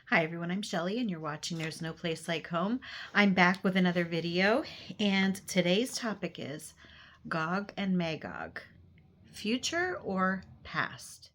Hi everyone, I'm Shelly and you're watching There's No Place Like Home. I'm back with another video and today's topic is Gog and Magog, future or past?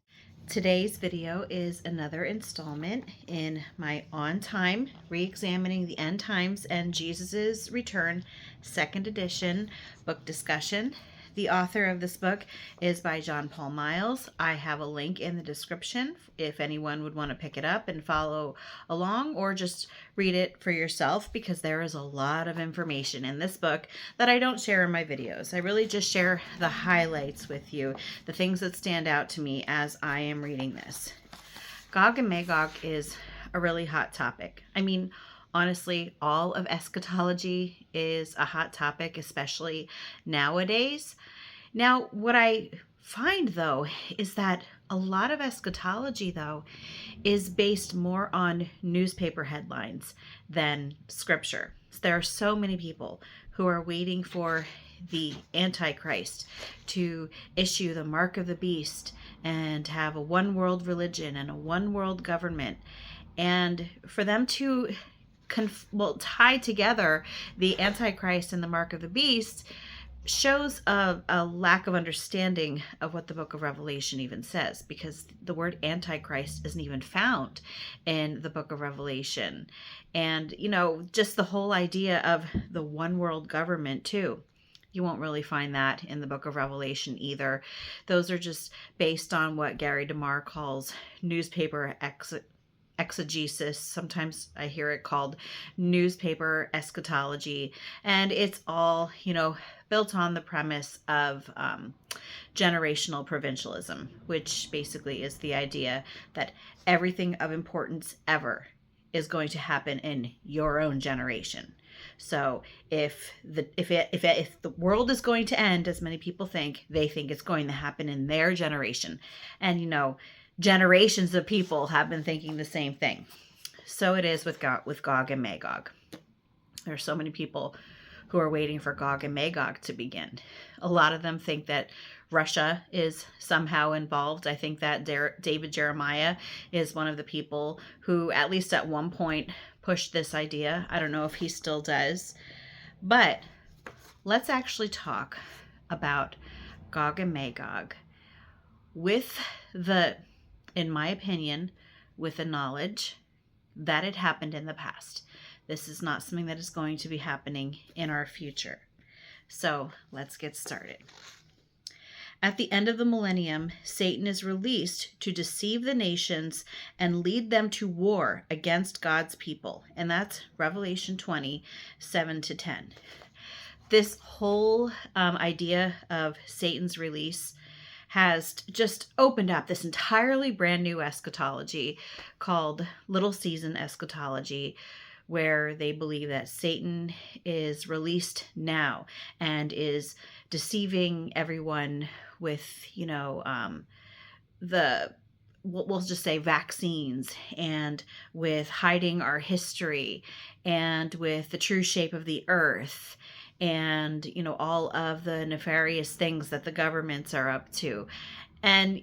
Today's video is another installment in my On Time, Re-examining the End Times and Jesus' Return, second edition book discussion. The author of this book is by John Paul Miles. I have a link in the description if anyone would want to pick it up and follow along or just read it for yourself, because there is a lot of information in this book that I don't share in my videos. I really just share the highlights with you, the things that stand out to me as I am reading this. Gog and Magog is a really hot topic. I mean, honestly, all of eschatology is a hot topic, especially nowadays. Now, what I find, though, is that a lot of eschatology, though, is based more on newspaper headlines than scripture. There are so many people who are waiting for the Antichrist to issue the mark of the beast and have a one world religion and a one world government. And for them to tie together the Antichrist and the mark of the beast shows a lack of understanding of what the book of Revelation even says, because the word Antichrist isn't even found in the book of Revelation. And, just the whole idea of the one world government too. You won't really find that in the book of Revelation either. Those are just based on what Gary DeMar calls newspaper exegesis. Sometimes I hear it called newspaper eschatology, and it's all built on the premise of generational provincialism, which basically is the idea that everything of importance ever is going to happen in your own generation. So if the world is going to end, as many people think, they think it's going to happen in their generation. And generations of people have been thinking the same thing. So it is with Gog and Magog. There are so many people who are waiting for Gog and Magog to begin. A lot of them think that Russia is somehow involved. I think that David Jeremiah is one of the people who, at least at one point, pushed this idea. I don't know if he still does. But let's actually talk about Gog and Magog in my opinion, with the knowledge that it happened in the past. This is not something that is going to be happening in our future. So let's get started. At the end of the millennium, Satan is released to deceive the nations and lead them to war against God's people. And that's Revelation 20, 7-10. This whole idea of Satan's release has just opened up this entirely brand new eschatology called Little Season eschatology, where they believe that Satan is released now and is deceiving everyone with, we'll just say vaccines, and with hiding our history, and with the true shape of the earth, and all of the nefarious things that the governments are up to. And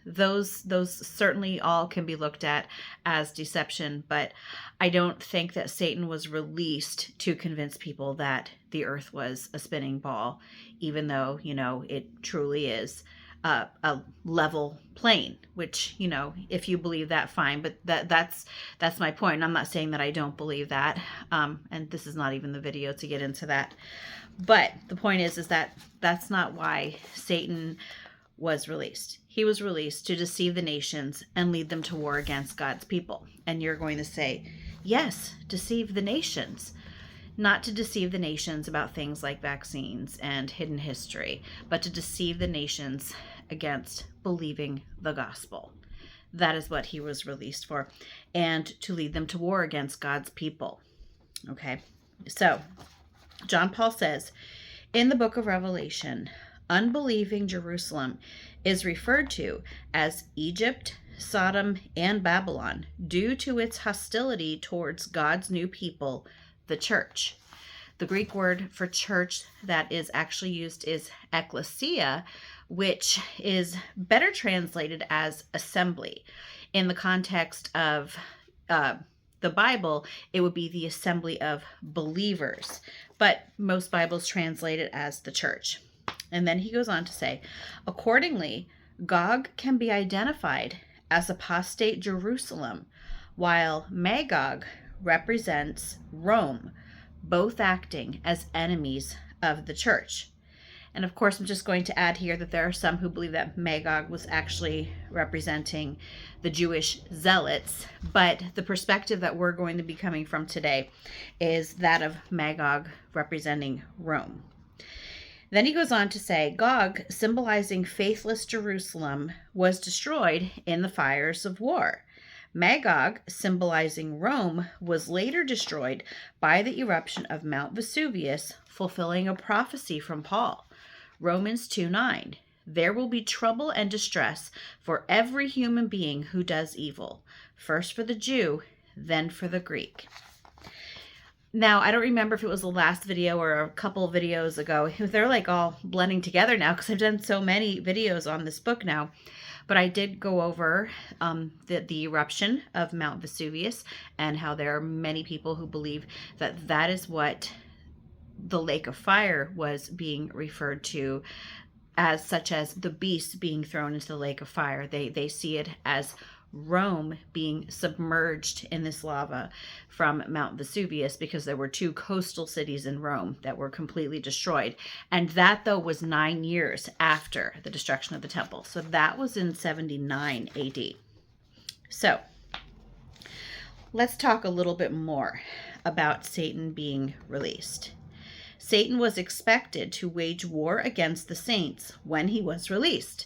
those certainly all can be looked at as deception, but I don't think that Satan was released to convince people that the earth was a spinning ball, even though it truly is a level plane, which if you believe that, fine, but that's my point. I'm not saying that I don't believe that, and this is not even the video to get into that, but the point is that that's not why Satan was released. He was released to deceive the nations and lead them to war against God's people. And you're going to say, yes, deceive the nations. Not to deceive the nations about things like vaccines and hidden history, but to deceive the nations against believing the gospel. That is what he was released for, and to lead them to war against God's people. Okay, so John Paul says, in the book of Revelation, unbelieving Jerusalem is referred to as Egypt, Sodom, and Babylon due to its hostility towards God's new people, the church. The Greek word for church that is actually used is ekklesia, which is better translated as assembly in the context of the Bible, it would be the assembly of believers, but most Bibles translate it as the church. And then he goes on to say, accordingly, Gog can be identified as apostate Jerusalem, while Magog represents Rome, both acting as enemies of the church. And of course, I'm just going to add here that there are some who believe that Magog was actually representing the Jewish zealots, but the perspective that we're going to be coming from today is that of Magog representing Rome. Then he goes on to say, Gog, symbolizing faithless Jerusalem, was destroyed in the fires of war. Magog, symbolizing Rome, was later destroyed by the eruption of Mount Vesuvius, fulfilling a prophecy from Paul. Romans 2:9. There will be trouble and distress for every human being who does evil, first for the Jew, then for the Greek. Now, I don't remember if it was the last video or a couple of videos ago. They're like all blending together now because I've done so many videos on this book now. But I did go over the eruption of Mount Vesuvius and how there are many people who believe that that is what the lake of fire was being referred to, as such as the beast being thrown into the lake of fire. They see it as Rome being submerged in this lava from Mount Vesuvius, because there were two coastal cities in Rome that were completely destroyed. And that, though, was 9 years after the destruction of the temple. So that was in 79 AD. So let's talk a little bit more about Satan being released. Satan was expected to wage war against the saints when he was released.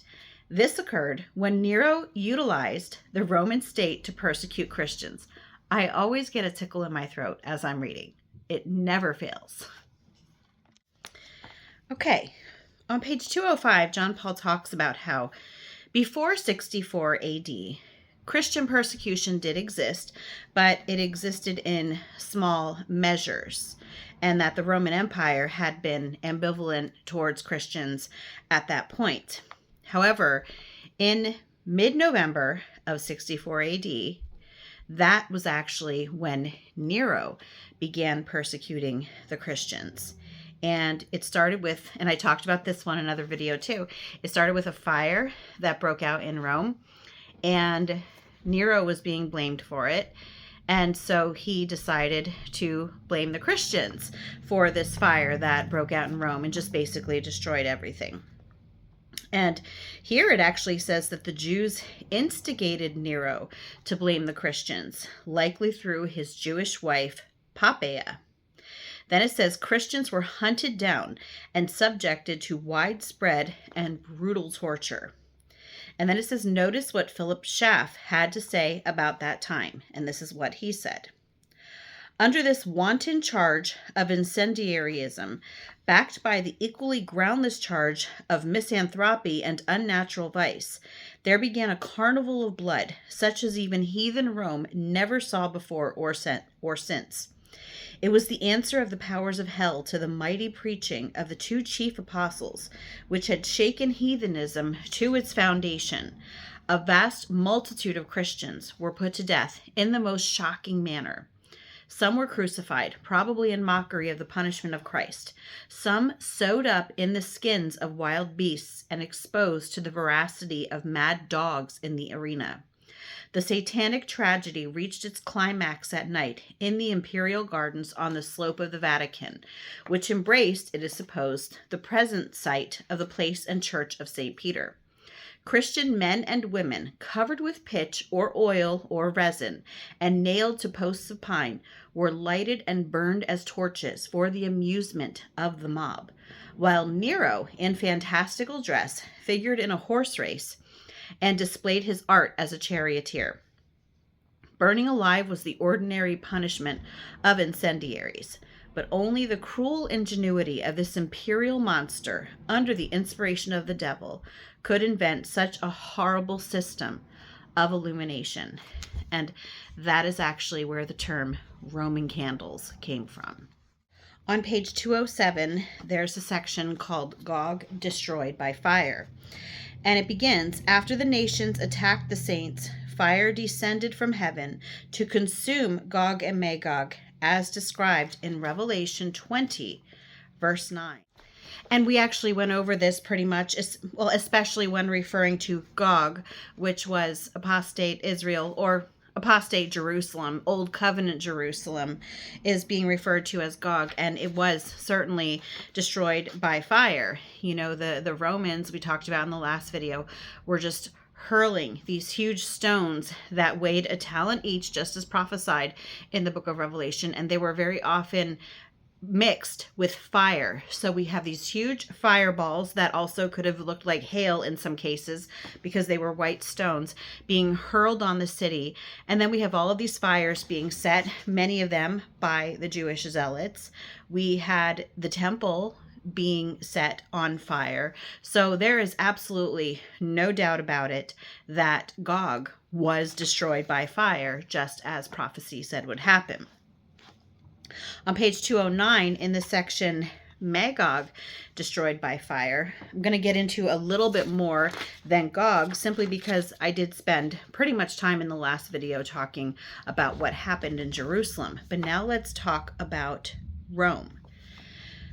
This occurred when Nero utilized the Roman state to persecute Christians. I always get a tickle in my throat as I'm reading. It never fails. Okay, on page 205, John Paul talks about how before 64 AD, Christian persecution did exist, but it existed in small measures, and that the Roman Empire had been ambivalent towards Christians at that point. However, in mid-November of 64 AD, that was actually when Nero began persecuting the Christians. And it started with, and I talked about this one in another video too, it started with a fire that broke out in Rome, and Nero was being blamed for it. And so he decided to blame the Christians for this fire that broke out in Rome and just basically destroyed everything. And here it actually says that the Jews instigated Nero to blame the Christians, likely through his Jewish wife, Poppaea. Then it says Christians were hunted down and subjected to widespread and brutal torture. And then it says, notice what Philip Schaff had to say about that time. And this is what he said. Under this wanton charge of incendiarism, backed by the equally groundless charge of misanthropy and unnatural vice, there began a carnival of blood, such as even heathen Rome never saw before or since. It was the answer of the powers of hell to the mighty preaching of the two chief apostles, which had shaken heathenism to its foundation. A vast multitude of Christians were put to death in the most shocking manner. Some were crucified, probably in mockery of the punishment of Christ. Some sewed up in the skins of wild beasts and exposed to the voracity of mad dogs in the arena. The satanic tragedy reached its climax at night in the imperial gardens on the slope of the Vatican, which embraced, it is supposed, the present site of the place and church of St. Peter. Christian men and women, covered with pitch or oil or resin, and nailed to posts of pine, were lighted and burned as torches for the amusement of the mob, while Nero, in fantastical dress, figured in a horse race and displayed his art as a charioteer. Burning alive was the ordinary punishment of incendiaries, but only the cruel ingenuity of this imperial monster, under the inspiration of the devil, could invent such a horrible system of illumination. And that is actually where the term Roman candles came from. On page 207, there's a section called Gog Destroyed by Fire. And it begins, after the nations attacked the saints fire descended from heaven to consume Gog and Magog, as described in Revelation 20, verse 9. And we actually went over this pretty much, well, especially when referring to Gog, which was apostate Israel, or apostate Jerusalem. Old covenant Jerusalem is being referred to as Gog, and it was certainly destroyed by fire. You know, the Romans, we talked about in the last video, were just hurling these huge stones that weighed a talent each, just as prophesied in the book of Revelation, and they were very often mixed with fire. So we have these huge fireballs that also could have looked like hail in some cases because they were white stones being hurled on the city. And then we have all of these fires being set, many of them by the Jewish zealots. We had the temple being set on fire. So there is absolutely no doubt about it that Gog was destroyed by fire, just as prophecy said would happen. On page 209 in the section Magog destroyed by fire, I'm going to get into a little bit more than Gog, simply because I did spend pretty much time in the last video talking about what happened in Jerusalem. But now let's talk about Rome.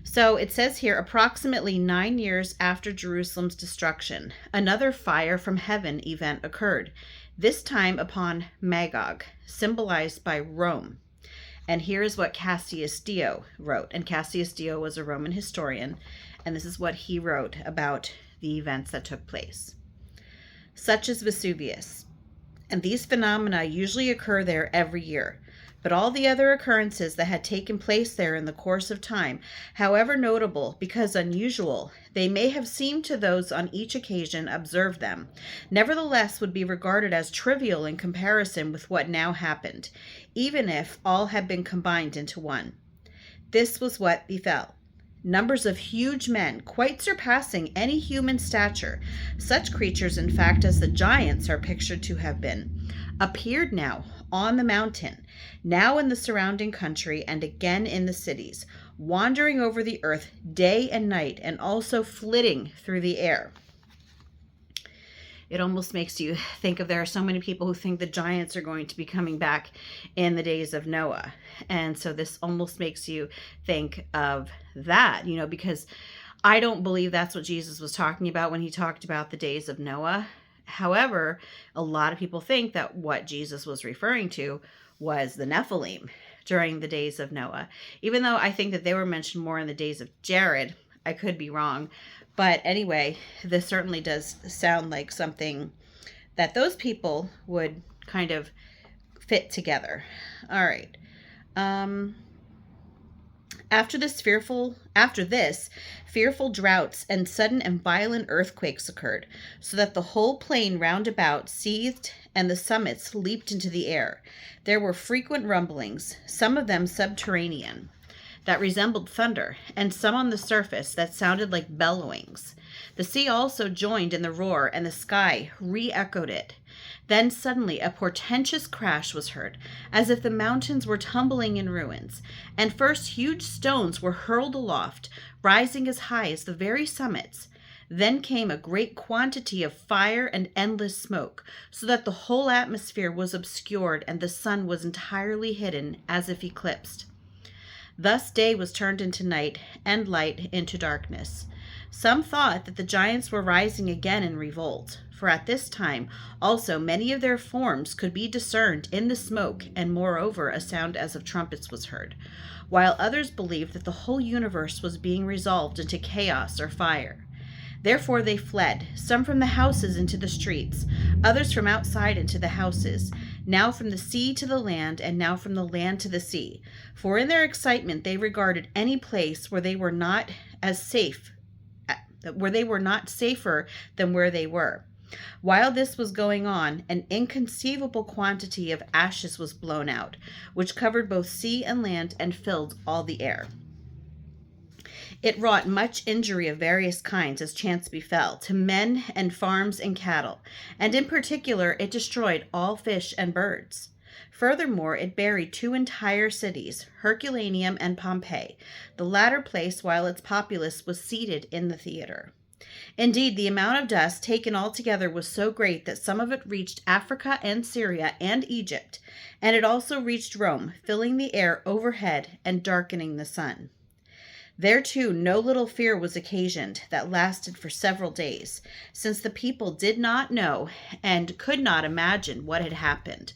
So it says here, approximately 9 years after Jerusalem's destruction, another fire from heaven event occurred, this time upon Magog, symbolized by Rome. And here is what Cassius Dio wrote. And Cassius Dio was a Roman historian, and this is what he wrote about the events that took place. Such as Vesuvius. And these phenomena usually occur there every year. But all the other occurrences that had taken place there in the course of time, however notable because unusual they may have seemed to those on each occasion observed them, nevertheless would be regarded as trivial in comparison with what now happened, even if all had been combined into one. This was what befell. Numbers of huge men, quite surpassing any human stature, such creatures in fact as the giants are pictured to have been, appeared now on the mountain, now in the surrounding country, and again in the cities, wandering over the earth day and night, and also flitting through the air. It almost makes you think of, there are so many people who think the giants are going to be coming back in the days of Noah. And so this almost makes you think of that, you know, because I don't believe that's what Jesus was talking about when he talked about the days of Noah. However, a lot of people think that what Jesus was referring to was the Nephilim during the days of Noah. Even though I think that they were mentioned more in the days of Jared, I could be wrong. But anyway, this certainly does sound like something that those people would kind of fit together. All right. After this, fearful droughts and sudden and violent earthquakes occurred, so that the whole plain round about seethed and the summits leaped into the air. There were frequent rumblings, some of them subterranean, that resembled thunder, and some on the surface that sounded like bellowings. The sea also joined in the roar, and the sky re-echoed it. Then suddenly a portentous crash was heard, as if the mountains were tumbling in ruins, and first huge stones were hurled aloft, rising as high as the very summits. Then came a great quantity of fire and endless smoke, so that the whole atmosphere was obscured, and the sun was entirely hidden, as if eclipsed. Thus day was turned into night, and light into darkness. Some thought that the giants were rising again in revolt, for at this time also many of their forms could be discerned in the smoke, and moreover a sound as of trumpets was heard, while others believed that the whole universe was being resolved into chaos or fire. Therefore they fled, some from the houses into the streets, others from outside into the houses, now from the sea to the land, and now from the land to the sea. For in their excitement they regarded any place where they were not safer than where they were. While this was going on, an inconceivable quantity of ashes was blown out, which covered both sea and land and filled all the air. It wrought much injury of various kinds, as chance befell, to men and farms and cattle, and in particular it destroyed all fish and birds. Furthermore, it buried 2 entire cities, Herculaneum and Pompeii, the latter place while its populace was seated in the theater. Indeed, the amount of dust taken altogether was so great that some of it reached Africa and Syria and Egypt, and it also reached Rome, filling the air overhead and darkening the sun. There, too, no little fear was occasioned that lasted for several days, since the people did not know and could not imagine what had happened,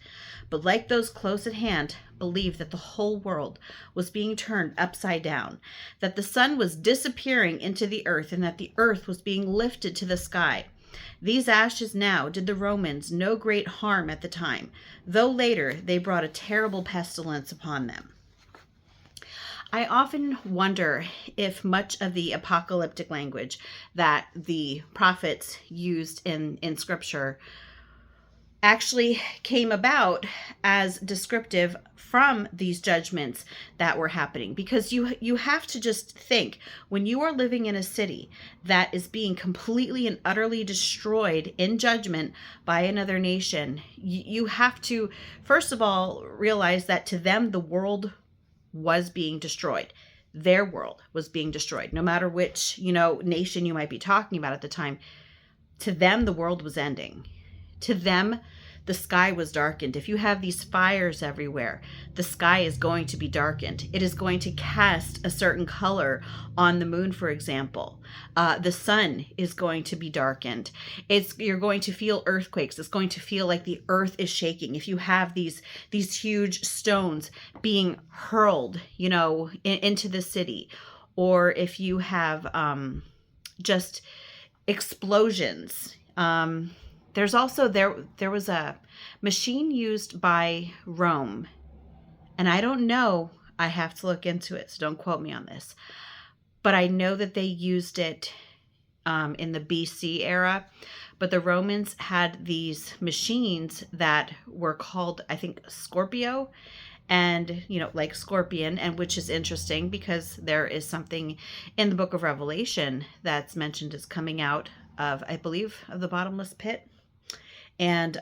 but like those close at hand, believed that the whole world was being turned upside down, that the sun was disappearing into the earth, and that the earth was being lifted to the sky. These ashes now did the Romans no great harm at the time, though later they brought a terrible pestilence upon them. I often wonder if much of the apocalyptic language that the prophets used in scripture actually came about as descriptive from these judgments that were happening, because you have to just think, when you are living in a city that is being completely and utterly destroyed in judgment by another nation, you have to first of all realize that to them the world was being destroyed. Their world was being destroyed, no matter which nation you might be talking about at the time. To them the world was ending. To them, the sky was darkened. If you have these fires everywhere, the sky is going to be darkened. It is going to cast a certain color on the moon, for example. The sun is going to be darkened. You're going to feel earthquakes. It's going to feel like the earth is shaking. If you have these huge stones being hurled, into the city, or if you have just explosions. There's also, there was a machine used by Rome, and I don't know, I have to look into it, so don't quote me on this, but I know that they used it in the BC era, but the Romans had these machines that were called, I think, Scorpio, and like scorpion, and which is interesting because there is something in the book of Revelation that's mentioned as coming out of, I believe, of the bottomless pit, and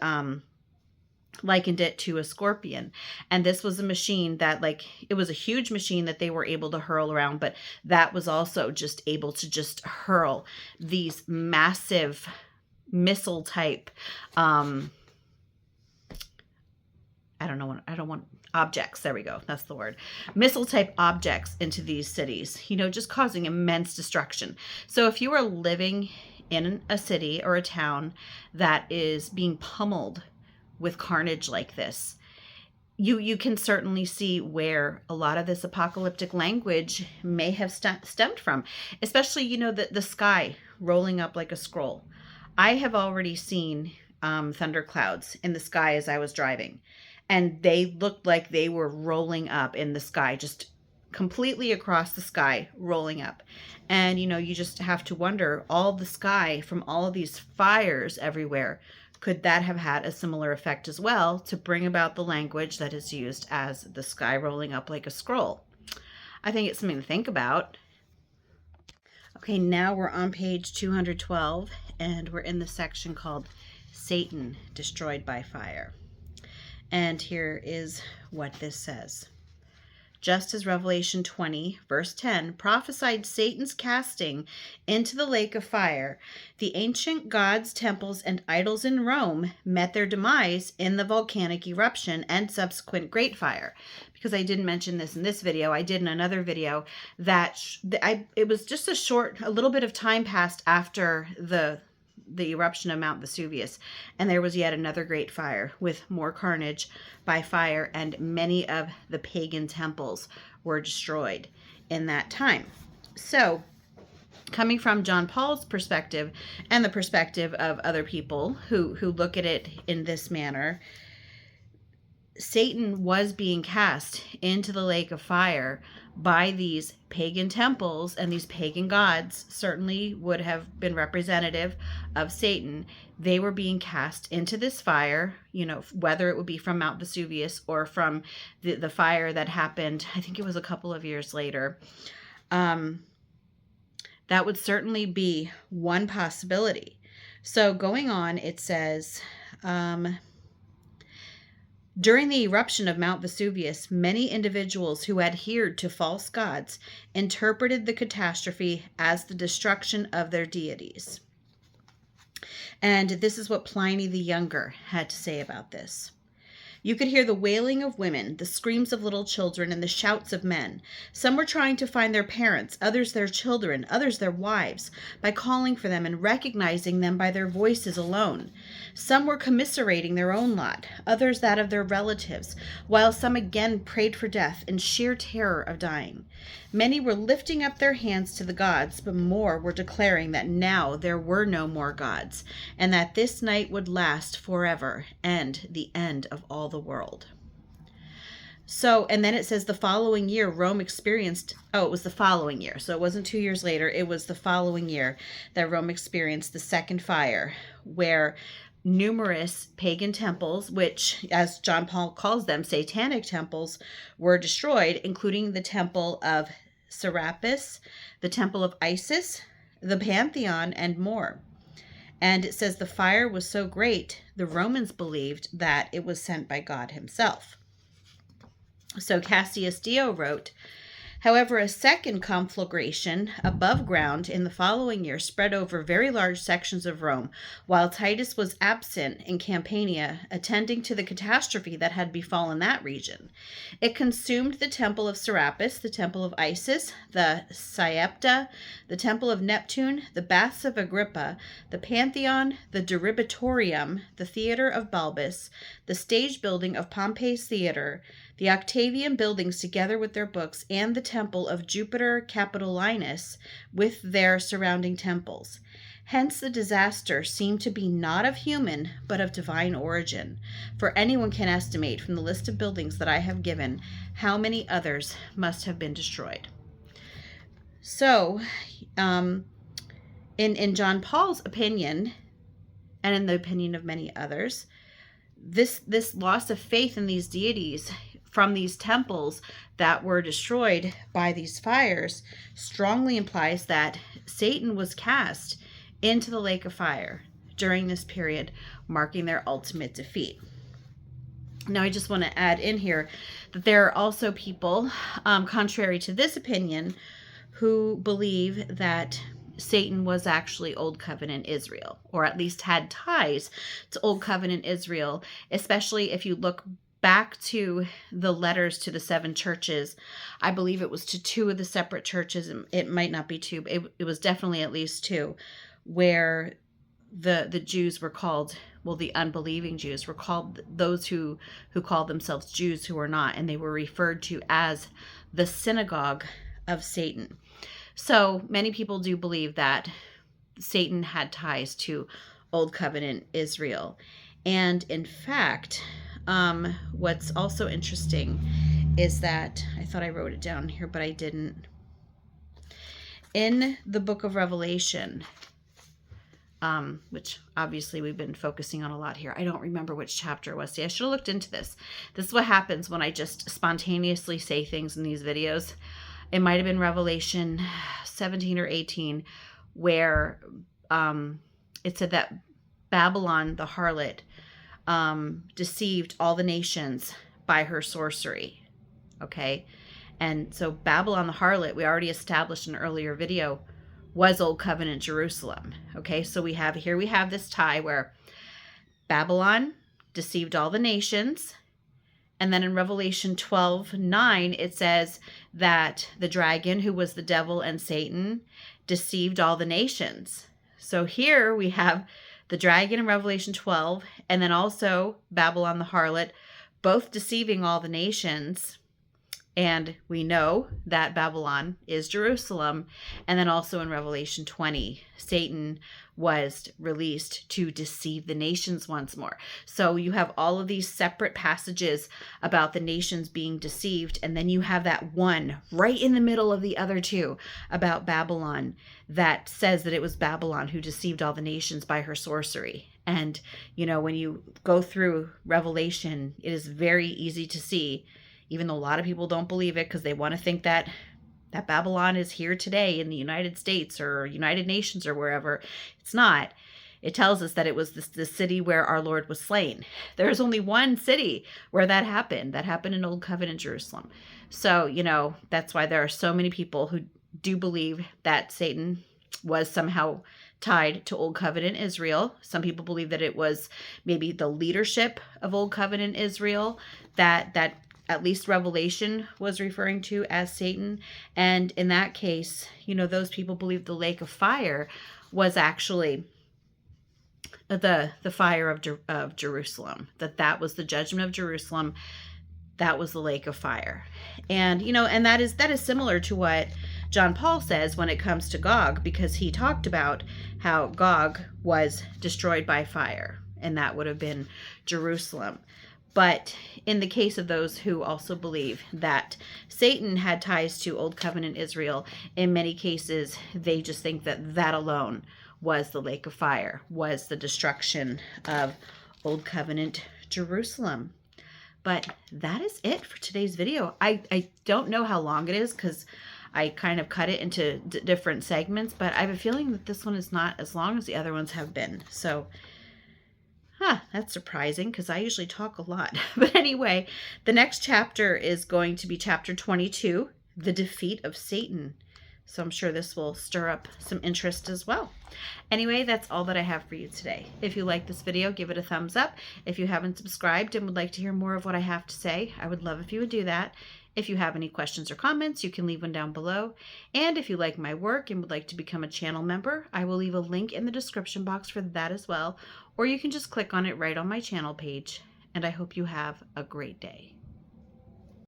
likened it to a scorpion. And this was a machine that, it was a huge machine that they were able to hurl around, but that was also just able to just hurl these massive missile type objects. There we go. That's the word. Missile type objects into these cities, just causing immense destruction. So if you are living in a city or a town that is being pummeled with carnage like this, you can certainly see where a lot of this apocalyptic language may have stemmed from, especially, the sky rolling up like a scroll. I have already seen thunderclouds in the sky as I was driving, and they looked like they were rolling up in the sky, just completely across the sky, rolling up. And, you just have to wonder, all the sky from all of these fires everywhere, could that have had a similar effect as well to bring about the language that is used as the sky rolling up like a scroll? I think it's something to think about. Okay, now we're on page 212, and we're in the section called Satan Destroyed by Fire. And here is what this says. Just as Revelation 20, verse 10, prophesied Satan's casting into the lake of fire, the ancient gods' temples and idols in Rome met their demise in the volcanic eruption and subsequent great fire. Because I didn't mention this in this video, I did in another video that it was just a little bit of time passed after the eruption of Mount Vesuvius, and there was yet another great fire with more carnage by fire, and many of the pagan temples were destroyed in that time. So, coming from John Paul's perspective and the perspective of other people who look at it in this manner, Satan was being cast into the lake of fire by these pagan temples, and these pagan gods certainly would have been representative of Satan. They were being cast into this fire, whether it would be from Mount Vesuvius or from the fire that happened, I think it was a couple of years later. That would certainly be one possibility. So going on, it says, During the eruption of Mount Vesuvius, many individuals who adhered to false gods interpreted the catastrophe as the destruction of their deities. And this is what Pliny the Younger had to say about this. You could hear the wailing of women, the screams of little children, and the shouts of men. Some were trying to find their parents, others their children, others their wives, by calling for them and recognizing them by their voices alone. Some were commiserating their own lot, others that of their relatives, while some again prayed for death in sheer terror of dying. Many were lifting up their hands to the gods, but more were declaring that now there were no more gods, and that this night would last forever, and the end of all the world. So, and then it says the following year, Rome experienced, it was the following year. So it wasn't 2 years later. It was the following year that Rome experienced the second fire, where numerous pagan temples, which, as John Paul calls them, satanic temples, were destroyed, including the temple of Serapis, the temple of Isis, the Pantheon, and more. And it says the fire was so great, the Romans believed that it was sent by God himself. So Cassius Dio wrote, however, a second conflagration above ground in the following year spread over very large sections of Rome, while Titus was absent in Campania, attending to the catastrophe that had befallen that region. It consumed the temple of Serapis, the temple of Isis, the Sciepta, the temple of Neptune, the baths of Agrippa, the Pantheon, the Diribatorium, the theater of Balbus, the stage building of Pompey's theater, the Octavian buildings together with their books, and the temple of Jupiter Capitolinus with their surrounding temples. Hence the disaster seemed to be not of human, but of divine origin. For anyone can estimate from the list of buildings that I have given how many others must have been destroyed. So, in John Paul's opinion, and in the opinion of many others, this loss of faith in these deities from these temples that were destroyed by these fires strongly implies that Satan was cast into the lake of fire during this period, marking their ultimate defeat. Now, I just want to add in here that there are also people, contrary to this opinion, who believe that Satan was actually Old Covenant Israel, or at least had ties to Old Covenant Israel, especially if you look back to the letters to the 7 churches. I believe it was to 2 of the separate churches. It might not be 2, but it was definitely at least 2, where the Jews were called, well, the unbelieving Jews were called those who called themselves Jews who were not, and they were referred to as the synagogue of Satan. So many people do believe that Satan had ties to Old Covenant Israel. And in fact, what's also interesting is that, I thought I wrote it down here, but I didn't. In the book of Revelation, which obviously we've been focusing on a lot here. I don't remember which chapter it was. See, I should have looked into this. This is what happens when I just spontaneously say things in these videos. It might have been Revelation 17 or 18, where it said that Babylon, the harlot, deceived all the nations by her sorcery. Okay. And so Babylon, the harlot, we already established in an earlier video, was Old Covenant Jerusalem. Okay. So we have this tie where Babylon deceived all the nations. And then in Revelation 12:9, it says that the dragon, who was the devil and Satan, deceived all the nations. So here we have the dragon in Revelation 12, and then also Babylon the harlot, both deceiving all the nations. And we know that Babylon is Jerusalem. And then also in Revelation 20, Satan was released to deceive the nations once more. So you have all of these separate passages about the nations being deceived. And then you have that one right in the middle of the other two about Babylon that says that it was Babylon who deceived all the nations by her sorcery. And, you know, when you go through Revelation, it is very easy to see, even though a lot of people don't believe it because they want to think that Babylon is here today in the United States or United Nations or wherever. It's not. It tells us that it was the city where our Lord was slain. There's only one city where that happened. That happened in Old Covenant Jerusalem. So, that's why there are so many people who do believe that Satan was somehow tied to Old Covenant Israel. Some people believe that it was maybe the leadership of Old Covenant Israel that at least Revelation was referring to as Satan. And in that case, those people believe the lake of fire was actually the fire of Jerusalem, that was the judgment of Jerusalem. That was the lake of fire. And, and that is similar to what John Paul says when it comes to Gog, because he talked about how Gog was destroyed by fire, and that would have been Jerusalem. But in the case of those who also believe that Satan had ties to Old Covenant Israel, in many cases, they just think that alone was the lake of fire, was the destruction of Old Covenant Jerusalem. But that is it for today's video. I don't know how long it is because I kind of cut it into different segments, but I have a feeling that this one is not as long as the other ones have been. So, that's surprising because I usually talk a lot. But anyway, the next chapter is going to be chapter 22, the defeat of Satan. So I'm sure this will stir up some interest as well. Anyway, that's all that I have for you today. If you like this video, give it a thumbs up. If you haven't subscribed and would like to hear more of what I have to say, I would love if you would do that. If you have any questions or comments, you can leave one down below. And if you like my work and would like to become a channel member, I will leave a link in the description box for that as well. Or you can just click on it right on my channel page. And I hope you have a great day.